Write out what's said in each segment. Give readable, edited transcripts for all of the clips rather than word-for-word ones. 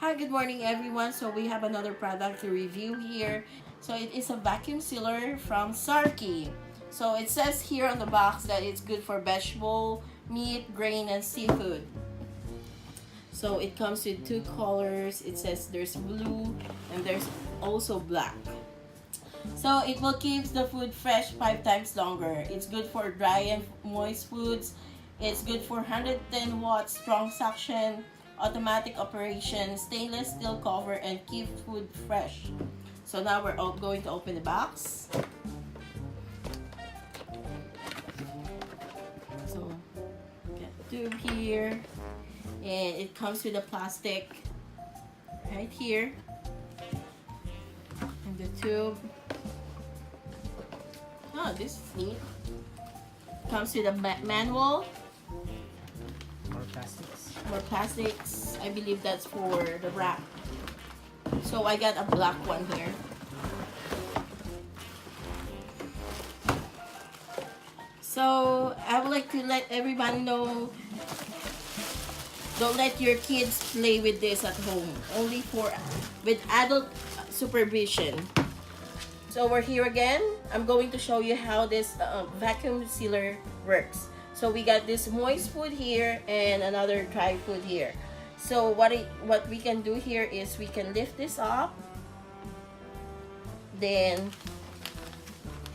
Hi, good morning everyone. So we have another product to review here. So it is a vacuum sealer from SARKI. So it says here on the box that it's good for vegetable, meat, grain, and seafood. So it comes with two colors. It says there's blue and there's also black. So it will keep the food fresh 5 times longer. It's good for dry and moist foods. It's good for 110 watts strong suction, automatic operation, stainless steel cover, and keep food fresh. So now we're going to open the box. So get the tube here, and it comes with a plastic right here, and the tube. Oh, this is neat. Comes with a manual. More plastics. I believe that's for the wrap. So I got a black one here. So I would like to let everybody know, don't let your kids play with this at home. Only with adult supervision. So we're here again. I'm going to show you how this vacuum sealer works. So we got this moist food here and another dry food here. So what we can do here is we can lift this up. Then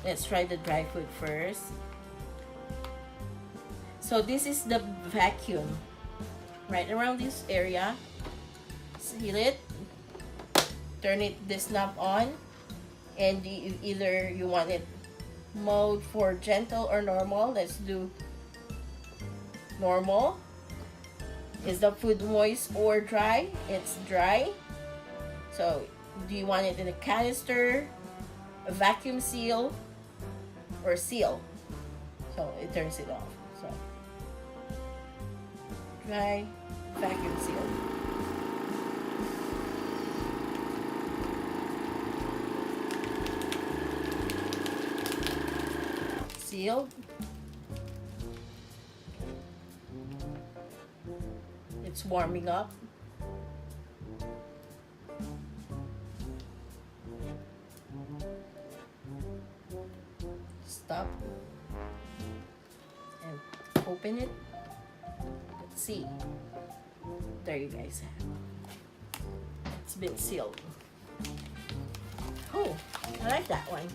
let's try the dry food first. So this is the vacuum right around this area. Seal it. Turn this knob on, and either you want it mode for gentle or normal. Let's do normal. Is the food moist or dry? It's dry. So do you want it in a canister, a vacuum seal, or seal? So it turns it off. So dry, vacuum seal. Sealed. It's warming up. Stop and open it. Let's see. There you guys have it. It's been sealed. Oh, I like that one.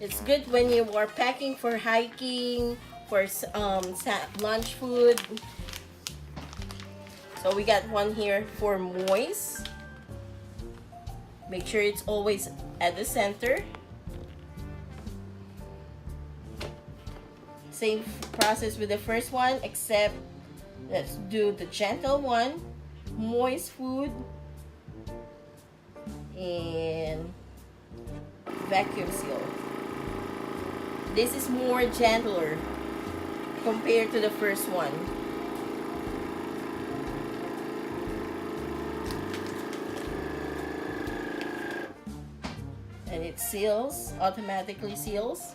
It's good when you are packing for hiking, for lunch food. So we got one here for moist. Make sure it's always at the center. Same process with the first one, except let's do the gentle one. Moist food and vacuum seal. This is more gentler compared to the first one. And it seals, automatically seals.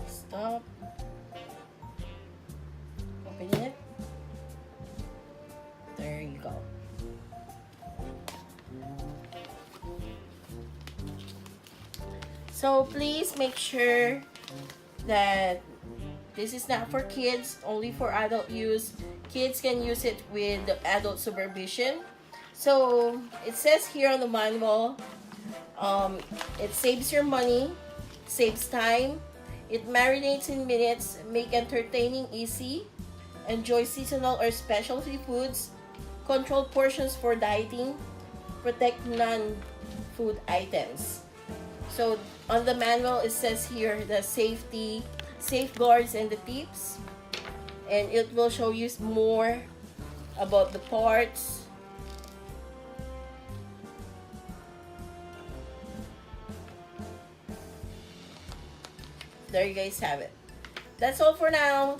Stop. Open it. There you go. So please make sure that this is not for kids, only for adult use. Kids can use it with adult supervision. So it says here on the manual, it saves your money, saves time, it marinates in minutes, make entertaining easy, enjoy seasonal or specialty foods, control portions for dieting, protect non-food items. So on the manual, it says here the safeguards and the tips, and it will show you more about the parts. There you guys have it. That's all for now.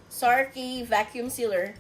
SARKI vacuum sealer.